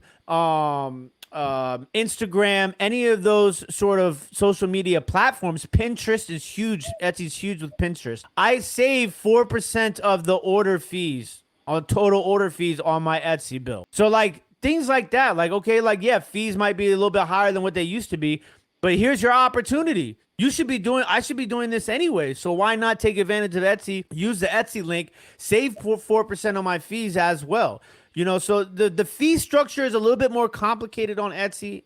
Instagram, any of those sort of social media platforms. Pinterest is huge. Etsy's huge with Pinterest. I save 4% of the order fees on total order fees on my Etsy bill. So like things like that, like, okay, like, yeah, fees might be a little bit higher than what they used to be, but here's your opportunity. I should be doing this anyway. So why not take advantage of Etsy, use the Etsy link, save 4% on my fees as well. So the fee structure is a little bit more complicated on Etsy.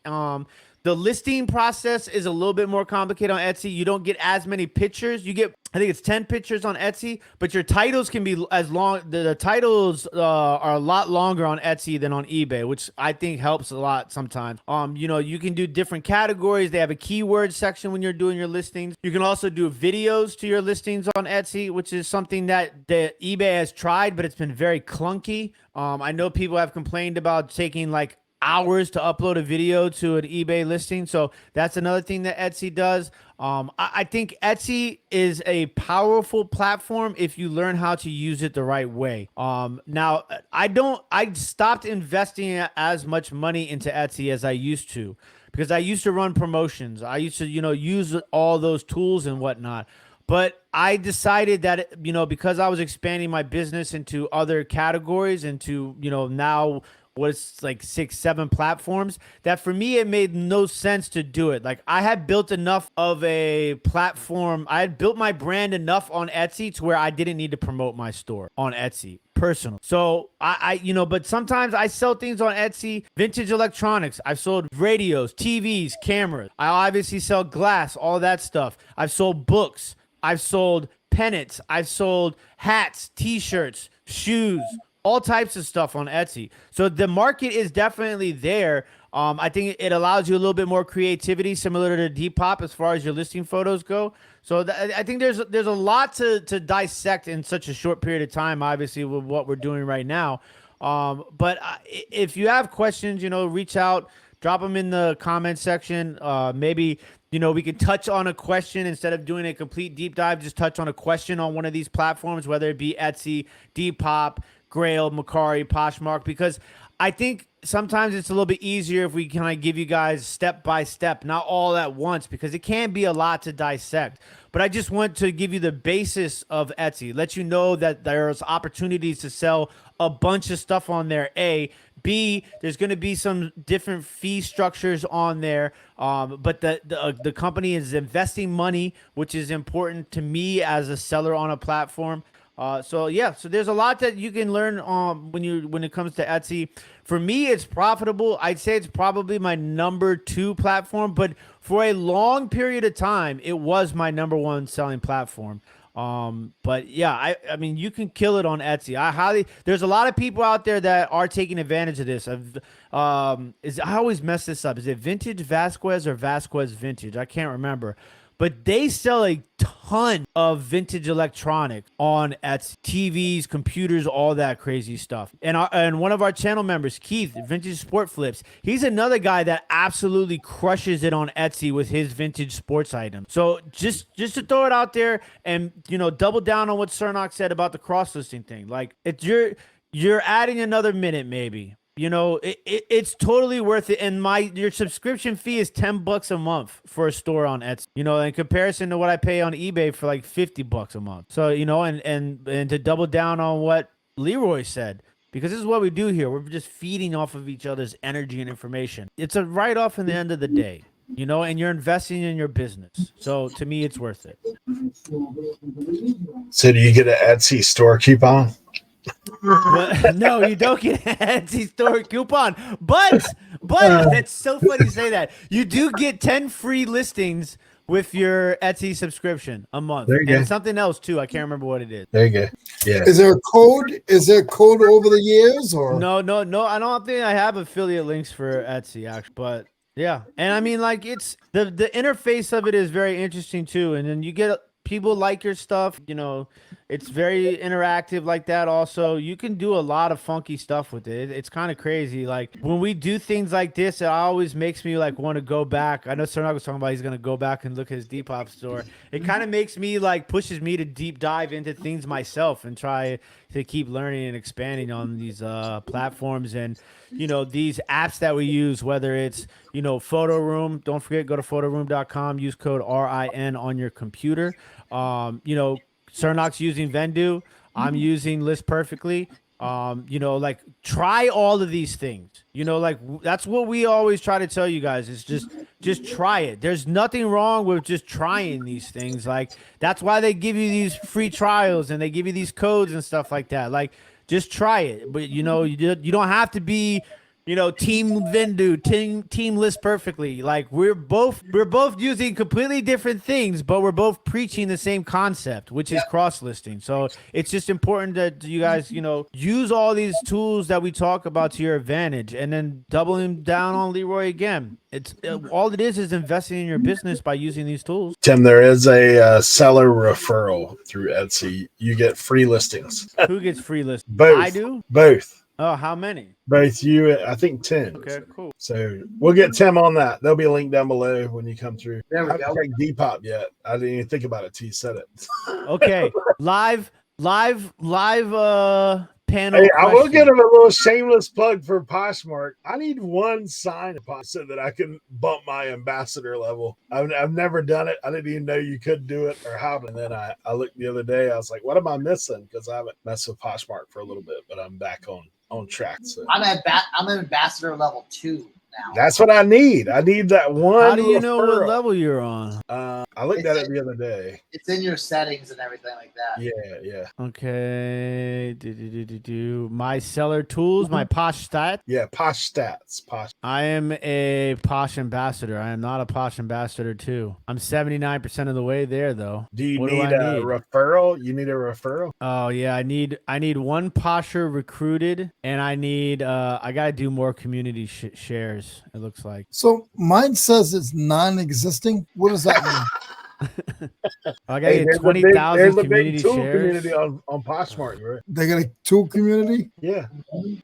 The listing process is a little bit more complicated on Etsy. You don't get as many pictures. You get, I think it's 10 pictures on Etsy, but your titles can be as long. The titles are a lot longer on Etsy than on eBay, which I think helps a lot sometimes. You can do different categories. They have a keyword section when you're doing your listings. You can also do videos to your listings on Etsy, which is something that the eBay has tried, but it's been very clunky. I know people have complained about taking like hours to upload a video to an eBay listing. So that's another thing that Etsy does. I think Etsy is a powerful platform if you learn how to use it the right way. Now I stopped investing as much money into Etsy as I used to, because I used to run promotions. I used to, use all those tools and whatnot. But I decided that, because I was expanding my business into other categories, into, now what's like 6-7 platforms, that for me, it made no sense to do it. Like, I had built enough of a platform. I had built my brand enough on Etsy to where I didn't need to promote my store on Etsy personal. So but sometimes I sell things on Etsy, vintage electronics. I've sold radios, TVs, cameras. I obviously sell glass, all that stuff. I've sold books. I've sold pennants. I've sold hats, t-shirts, shoes, all types of stuff on Etsy. So the market is definitely there. I think it allows you a little bit more creativity, similar to Depop as far as your listing photos go. So I think there's a lot to dissect in such a short period of time, obviously, with what we're doing right now. But if you have questions, reach out, drop them in the comment section. Maybe we could touch on a question instead of doing a complete deep dive. Just touch on a question on one of these platforms, whether it be Etsy, Depop, Grail, Mercari, Poshmark, because I think sometimes it's a little bit easier if we kind of give you guys step by step, not all at once, because it can be a lot to dissect. But I just want to give you the basis of Etsy, let you know that there's opportunities to sell a bunch of stuff on there. A, B, there's going to be some different fee structures on there, but the company is investing money, which is important to me as a seller on a platform. So there's a lot that you can learn when it comes to Etsy. For me, it's profitable. I'd say it's probably my number 2 platform, but for a long period of time, it was my number 1 selling platform. But yeah, I mean, you can kill it on Etsy. There's a lot of people out there that are taking advantage of this. I always mess this up. Is it Vintage Vasquez or Vasquez Vintage? I can't remember. but they sell a ton of vintage electronics on Etsy, TVs, computers, all that crazy stuff. And one of our channel members, Keith, Vintage Sport Flips, he's another guy that absolutely crushes it on Etsy with his vintage sports items. So just to throw it out there, and double down on what Cernoch said about the cross listing thing. Like, it's you're adding another minute maybe. It's totally worth it. And your subscription fee is $10 a month for a store on Etsy. In comparison to what I pay on eBay for like $50 a month. So and to double down on what Leroy said, because this is what we do here. We're just feeding off of each other's energy and information. It's a write-off in the end of the day. And you're investing in your business. So to me, it's worth it. So do you get an Etsy store coupon? No, you don't get an Etsy store coupon. But it's so funny to say that. You do get 10 free listings with your Etsy subscription a month. There you and go. Something else too. I can't remember what it is. There you go. Yeah. Is there a code? Is there a code over the years or No. I don't think I have affiliate links for Etsy actually, but yeah. And I mean, like, it's the interface of it is very interesting too. And then you get people like your stuff, it's very interactive like that. Also, you can do a lot of funky stuff with it. It's kind of crazy. Like, when we do things like this, it always makes me like want to go back. I know Cernoch was talking about he's going to go back and look at his Depop store. It kind of makes me pushes me to deep dive into things myself and try to keep learning and expanding on these platforms and, these apps that we use, whether it's, Photoroom. Don't forget, go to photoroom.com, use code RIN on your computer. Cernoch's using Vendoo. I'm using List Perfectly. Try all of these things. That's what we always try to tell you guys is just try it. There's nothing wrong with just trying these things. Like, that's why they give you these free trials and they give you these codes and stuff like that. Like, just try it. But you don't have to be team Vendoo, team List Perfectly. Like, we're both using completely different things, but we're both preaching the same concept, which is cross listing. So it's just important that you guys, use all these tools that we talk about to your advantage, and then doubling down on Leroy again. It's all it is investing in your business by using these tools. Tim, there is a seller referral through Etsy. You get free listings. Who gets free listings? Both. I do. Both. Oh, how many? Both you, I think 10. Okay, cool. So we'll get Tim on that. There'll be a link down below when you come through. There we I go. haven't checked Depop yet. I didn't even think about it till you said it. Okay, live panel. Hey, I will question. give him a little shameless plug for Poshmark. I need one sign so that I can bump my ambassador level. I've never done it. I didn't even know you could do it or how. And then I looked the other day. I was like, what am I missing? Because I haven't messed with Poshmark for a little bit, but I'm back on track. So I'm an ambassador level 2 now. that's what I need. I need that one. How do you know what referral. level you're on? I looked at it the other day. It's in your settings and everything like that. Yeah. Okay. My seller tools, my Posh stat. Yeah, Posh stats. Posh. I am a Posh ambassador. I am not a Posh ambassador 2. I'm 79% of the way there, though. Do you What need do I a need? referral? You need a referral? Oh yeah, I need one Posher recruited, and I need I gotta do more community shares. It looks like. so? Mine says it's non-existing. What does that mean? I gotta get there's 20,000 a big community tool shares. community on Poshmark, right? They got a tool community. Yeah,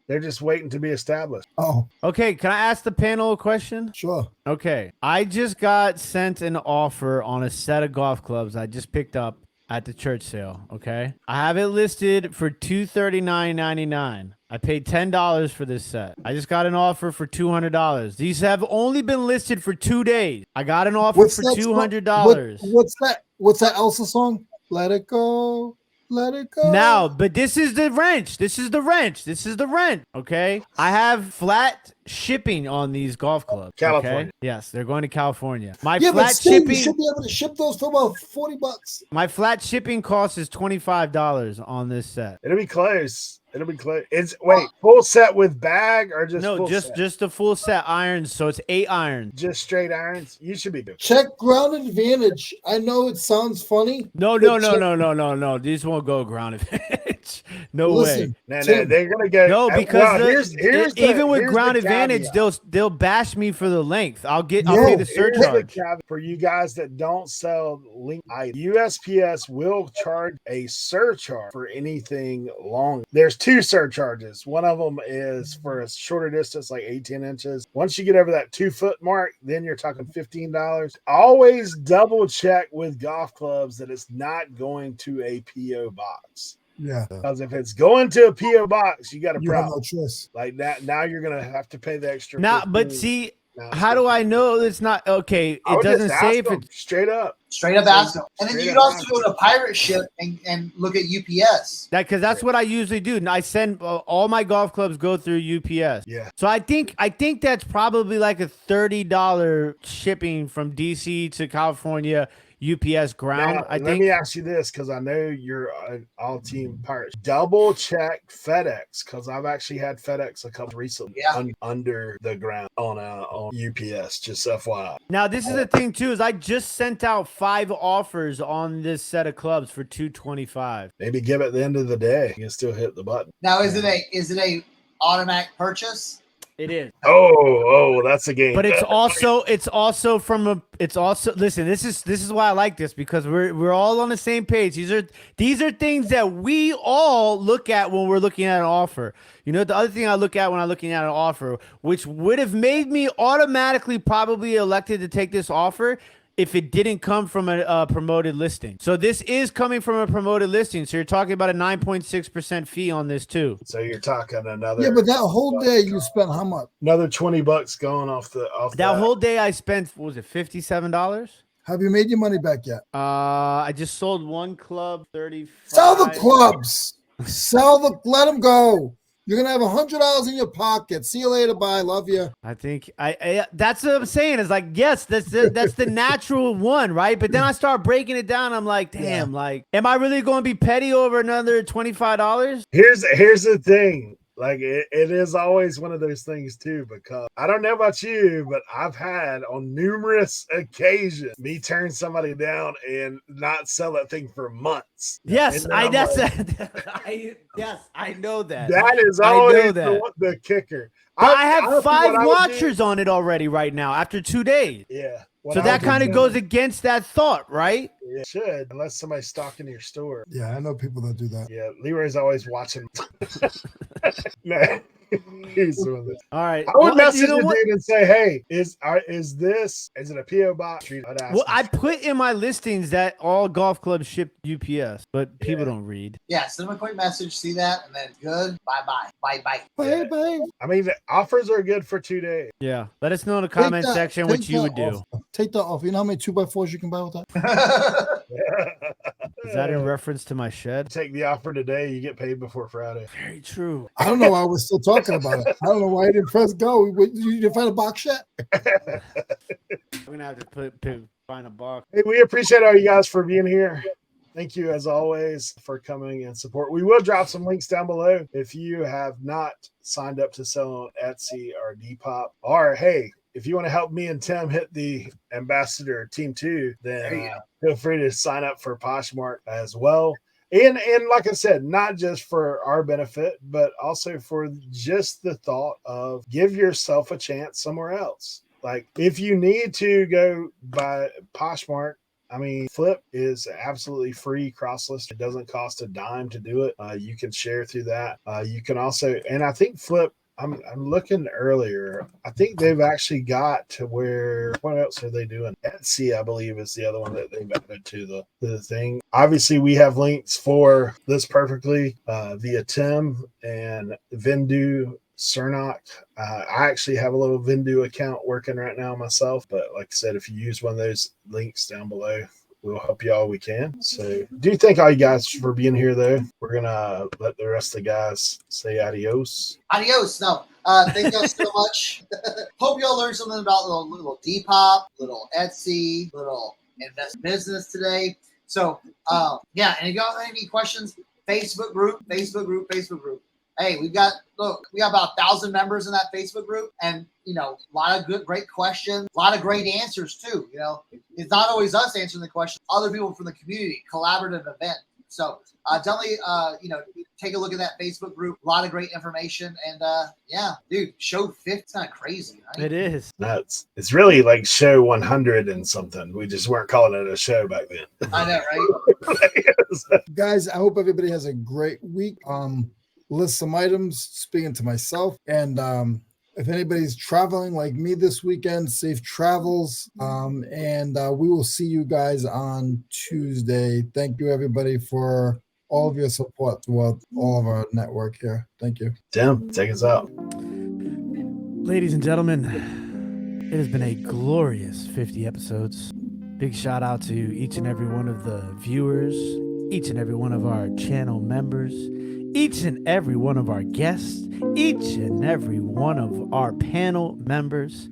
they're just waiting to be established. Oh, Okay, can I ask the panel a question? sure. Okay, I just got sent an offer on a set of golf clubs I just picked up at the church sale. Okay, I have it listed for $239.99. I paid $10 for this set. I just got an offer for $200. These have only been listed for 2 days. I got an offer for that $200. What's that? What's that Elsa song? Let it go. Let it go. Now, but this is the wrench. This is the rent. Okay. I have flat shipping on these golf clubs. California. Okay? Yes, they're going to California. My Yeah, but flat still, you shipping. should be able to ship those for about $40. My flat shipping cost is $25 on this set. It'll be close. It's full set with bag or just No, full just set? just a full set irons. So it's 8 irons. Just straight irons. You should be good. Check ground advantage. I know it sounds funny. No. but check- These won't go ground advantage. No way. No, Tim, they're gonna go. No, because well, even with ground advantage, they'll bash me for the length. I'll pay the here's the surcharge. caveat for you guys that don't sell link items. USPS will charge a surcharge for anything long. There's two surcharges. One of them is for a shorter distance, like 18 inches. Once you get over that 2 foot mark, then you're talking $15. Always double check with golf clubs that it's not going to a PO box. Yeah. Because if it's going to a PO box, you got a You have problem. no choice. Like that, now you're gonna have to pay the extra. Now, 15. but see, Now, how do I know it's not okay? It doesn't say if it's straight up. Straight up ask them. And then Straight you up could also ask go to Pirate Ship and look at UPS. because that's what I usually do. And I send all my golf clubs go through UPS. Yeah. So I think that's probably like a $30 shipping from DC to California. UPS ground. Now, let me ask you this, because I know you're all team Pirates. Double check FedEx, because I've actually had FedEx a couple recently under the ground on UPS. Just FYI. Now this is the thing too, is I just sent out 5 offers on this set of clubs for $225. Maybe give it the end of the day. You can still hit the button. Now, is it a automatic purchase? It is. Oh, that's a game. But it's also listen, this is why I like this, because we're all on the same page. These are things that we all look at when we're looking at an offer. You know, the other thing I look at when I'm looking at an offer, which would have made me automatically probably elected to take this offer if it didn't come from a promoted listing. So this is coming from a promoted listing. So you're talking about a 9.6% fee on this too. So you're talking another. Yeah, but that whole day you spent how much? Another $20 going off that whole day I spent, what was it, $57? Have you made your money back yet? I just sold one club, 35. Sell the clubs. Let them go. You're gonna have $100 in your pocket. See you later. Bye. Love you. I think I that's what I'm saying. Is like, yes, that's the natural one, right? But then I start breaking it down. I'm like, damn, like, am I really going to be petty over another $25? Here's the thing. Like it is always one of those things too, because I don't know about you, but I've had on numerous occasions me turn somebody down and not sell that thing for months. Yes, I know that. That is always the kicker. I have 5 watchers on it already right now after 2 days. Yeah. So that kind of goes against that thought, right? It should, unless somebody's stalking your store. Yeah, I know people that do that. Yeah, Leroy's always watching. No, he's doing this. All right. I would message the dude and say, "Hey, is it a PO box?" Well, I put in my listings that all golf clubs ship UPS, but people don't read. Yeah, send them a quick message, see that, and then good, bye. Bye. I mean, the offers are good for 2 days. Yeah. Let us know in the comment section what you would do. Take that off. You know how many 2x4s you can buy with that? Is that in reference to my shed? Take the offer today, you get paid before Friday. Very true. I don't know why we're still talking about it. I don't know why I didn't press go. You didn't find a box yet? I'm gonna have to find a box. Hey, we appreciate all you guys for being here. Thank you, as always, for coming and support. We will drop some links down below if you have not signed up to sell on Etsy or Depop. Or, hey, if you want to help me and Tim hit the Ambassador Team 2, then feel free to sign up for Poshmark as well. And like I said, not just for our benefit, but also for just the thought of give yourself a chance somewhere else. Like if you need to go buy Poshmark, I mean, Flip is absolutely free cross-list. It doesn't cost a dime to do it. You can share through that. You can also, and I think Flip, I'm looking earlier. I think they've actually got to where, what else are they doing? Etsy, I believe, is the other one that they've added to the thing. Obviously, we have links for this perfectly via Tim and Vendoo, Cernoch. I actually have a little Vendoo account working right now myself, but like I said, if you use one of those links down below, we'll help you all we can. So do thank all you guys for being here, though. We're going to let the rest of the guys say adios. Adios. No, thank you all so much. Hope you all learned something about little Depop, little Etsy, little invest business today. So, yeah, and if you all have any questions, Facebook group. Hey, we got about 1,000 members in that Facebook group, and a lot of great questions, a lot of great answers too. It's not always us answering the questions; other people from the community, collaborative event. So definitely, take a look at that Facebook group. A lot of great information. And yeah, dude, show 50, it's kind of crazy, right? It is. Nuts. It's really like show 100 and something. We just weren't calling it a show back then. I know, right? Guys, I hope everybody has a great week. List some items, speaking to myself. And if anybody's traveling like me this weekend, safe travels. And we will see you guys on Tuesday. Thank you, everybody, for all of your support throughout all of our network here. Thank you. Tim, take us out. Ladies and gentlemen, it has been a glorious 50 episodes. Big shout out to each and every one of the viewers, each and every one of our channel members, each and every one of our guests, each and every one of our panel members.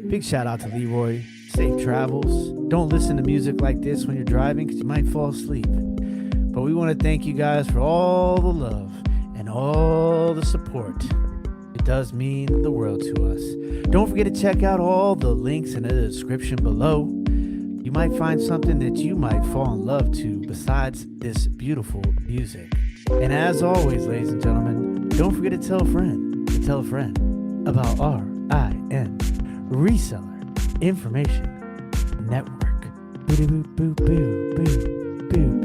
Big shout out to Leroy. Safe travels. Don't listen to music like this when you're driving because you might fall asleep. But we want to thank you guys for all the love and all the support. It does mean the world to us. Don't forget to check out all the links in the description below. You might find something that you might fall in love to besides this beautiful music. And as always, ladies and gentlemen, don't forget to tell a friend about RIN, Reseller Information Network. Boo, boo, boo, boo, boo, boo.